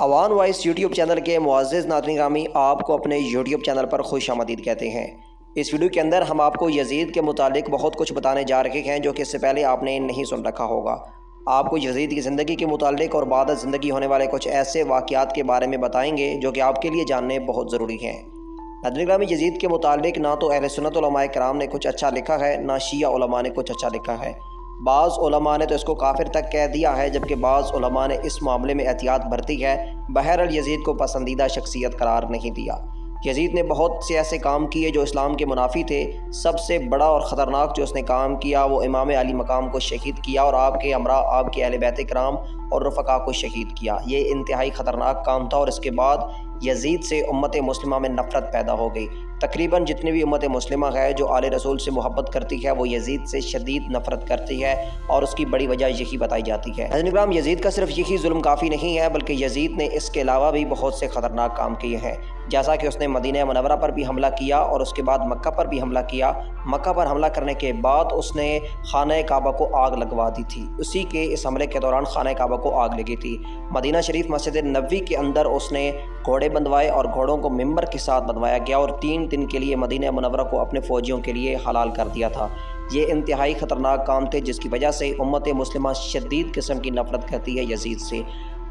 Awan voice YouTube channel کے معزز ناظرین گرامی، آپ کو اپنے یوٹیوب چینل پر خوش آمدید کہتے ہیں۔ اس ویڈیو کے اندر ہم آپ کو یزید کے متعلق بہت کچھ بتانے جا رہے ہیں جو کہ اس سے پہلے آپ نے نہیں سن رکھا ہوگا۔ آپ کو یزید کی زندگی کے متعلق اور بعد از زندگی ہونے والے کچھ ایسے واقعات کے بارے میں بتائیں گے جو کہ آپ کے لیے جاننے بہت ضروری ہیں۔ ناظرین گرامی، یزید کے متعلق نہ تو اہل سنت علماء کرام نے کچھ اچھا لکھا ہے، نہ شیعہ علماء نے کچھ اچھا لکھا ہے۔ بعض علماء نے تو اس کو کافر تک کہہ دیا ہے، جبکہ بعض علماء نے اس معاملے میں احتیاط برتی ہے۔ بہرحال یزید کو پسندیدہ شخصیت قرار نہیں دیا۔ یزید نے بہت سے ایسے کام کیے جو اسلام کے منافی تھے۔ سب سے بڑا اور خطرناک جو اس نے کام کیا وہ امام علی مقام کو شہید کیا اور آپ کے ہمراہ آپ کے اہل بیت کرام اور رفقا کو شہید کیا۔ یہ انتہائی خطرناک کام تھا اور اس کے بعد یزید سے امت مسلمہ میں نفرت پیدا ہو گئی۔ تقریباً جتنی بھی امت مسلمہ ہے جو آل رسول سے محبت کرتی ہے وہ یزید سے شدید نفرت کرتی ہے، اور اس کی بڑی وجہ یہی بتائی جاتی ہے۔ ناظرین کرام، یزید کا صرف یہی ظلم کافی نہیں ہے، بلکہ یزید نے اس کے علاوہ بھی بہت سے خطرناک کام کیے ہیں، جیسا کہ اس نے مدینہ منورہ پر بھی حملہ کیا اور اس کے بعد مکہ پر بھی حملہ کیا۔ مکہ پر حملہ کرنے کے بعد اس نے خانہ کعبہ کو آگ لگوا دی تھی۔ اسی کے اس حملے کے دوران خانہ کعبہ کو آگ لگی تھی۔ مدینہ شریف مسجد نبوی کے اندر اس نے گھوڑے بندھوائے اور گھوڑوں کو ممبر کے ساتھ بندھوایا گیا اور 3 دن کے لیے مدینہ منورہ کو اپنے فوجیوں کے لیے حلال کر دیا تھا۔ یہ انتہائی خطرناک کام تھے جس کی وجہ سے امت مسلمہ شدید قسم کی نفرت کرتی ہے یزید سے۔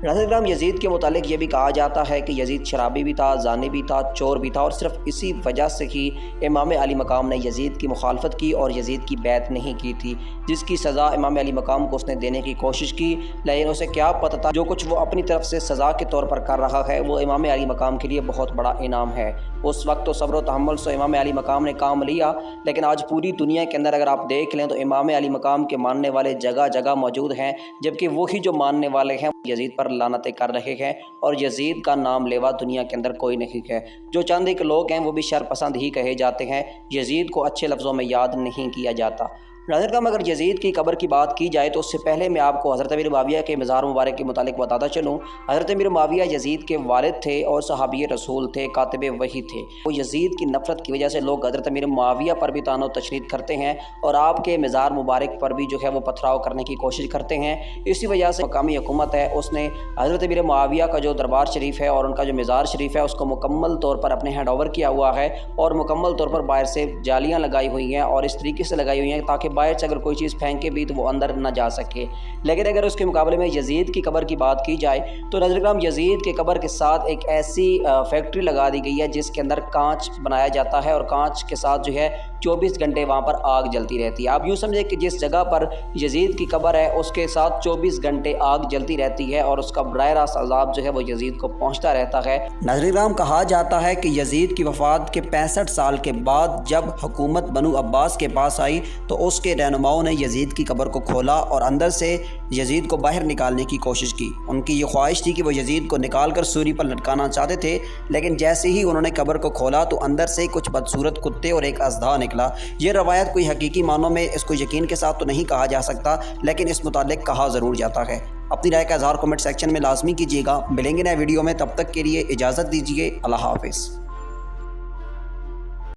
ناظرین کرام، یزید کے متعلق یہ بھی کہا جاتا ہے کہ یزید شرابی بھی تھا، زانی بھی تھا، چور بھی تھا، اور صرف اسی وجہ سے ہی امام علی مقام نے یزید کی مخالفت کی اور یزید کی بیعت نہیں کی تھی، جس کی سزا امام علی مقام کو اس نے دینے کی کوشش کی، لیکن اسے کیا پتہ تھا جو کچھ وہ اپنی طرف سے سزا کے طور پر کر رہا ہے وہ امام علی مقام کے لیے بہت بڑا انعام ہے۔ اس وقت تو صبر و تحمل سے امام علی مقام نے کام لیا، لیکن آج پوری دنیا کے اندر اگر آپ دیکھ لیں تو امام علی مقام کے ماننے والے جگہ جگہ موجود ہیں، جبکہ وہی جو ماننے والے ہیں یزید پر لعنتیں کر رہے ہیں، اور یزید کا نام لیوا دنیا کے اندر کوئی نہیں ہے۔ جو چند ایک لوگ ہیں وہ بھی شر پسند ہی کہے جاتے ہیں، یزید کو اچھے لفظوں میں یاد نہیں کیا جاتا۔ ناظرین کرام، اگر یزید کی قبر کی بات کی جائے تو اس سے پہلے میں آپ کو حضرت امیر معاویہ کے مزار مبارک کے متعلق بتاتا چلوں۔ حضرت امیر معاویہ یزید کے والد تھے اور صحابی رسول تھے، کاتب وحی تھے۔ وہ یزید کی نفرت کی وجہ سے لوگ حضرت امیر معاویہ پر بھی طعن و تشنیع کرتے ہیں اور آپ کے مزار مبارک پر بھی جو ہے وہ پتھراؤ کرنے کی کوشش کرتے ہیں۔ اسی وجہ سے مقامی حکومت ہے اس نے حضرت امیر معاویہ کا جو دربار شریف ہے اور ان کا جو مزار شریف ہے اس کو مکمل طور پر اپنے ہینڈ اوور کیا ہوا ہے، اور مکمل طور پر باہر سے جالیاں لگائی ہوئی ہیں اور اس طریقے سے لگائی ہوئی ہیں تاکہ باہر سے اگر کوئی چیز پھینکے بھی تو وہ اندر نہ جا سکے۔ لیکن اگر اس کے مقابلے میں یزید کی قبر کی بات کی جائے تو ناظرین کرام، یزید کے قبر کے ساتھ ایک ایسی فیکٹری لگا دی گئی ہے جس کے اندر کانچ بنایا جاتا ہے، اور کانچ کے ساتھ جو ہے 24 گھنٹے وہاں پر آگ جلتی رہتی ہے۔ آپ یوں سمجھیں کہ جس جگہ پر یزید کی قبر ہے اس کے ساتھ 24 گھنٹے آگ جلتی رہتی ہے اور اس کا براہ راست عذاب جو ہے وہ یزید کو پہنچتا رہتا ہے۔ ناظرین کرام، کہا جاتا ہے کہ یزید کی وفات کے 65 سال کے بعد جب حکومت بنو عباس کے پاس آئی تو اس کے رہنماؤں نے یزید کی قبر کو کھولا اور اندر سے یزید کو باہر نکالنے کی کوشش کی۔ ان کی یہ خواہش تھی کہ وہ یزید کو نکال کر سوری پر لٹکانا چاہتے تھے، لیکن جیسے ہی انہوں نے قبر کو کھولا تو اندر سے کچھ بدصورت کتے اور ایک اژدھا نکلا۔ یہ روایت کوئی حقیقی معنوں میں اس کو یقین کے ساتھ تو نہیں کہا جا سکتا، لیکن اس متعلق کہا ضرور جاتا ہے۔ اپنی رائے کا اظہار کمنٹ سیکشن میں لازمی کیجیے گا۔ ملیں گے نئے ویڈیو میں، تب تک کے لیے اجازت دیجیے۔ اللہ حافظ۔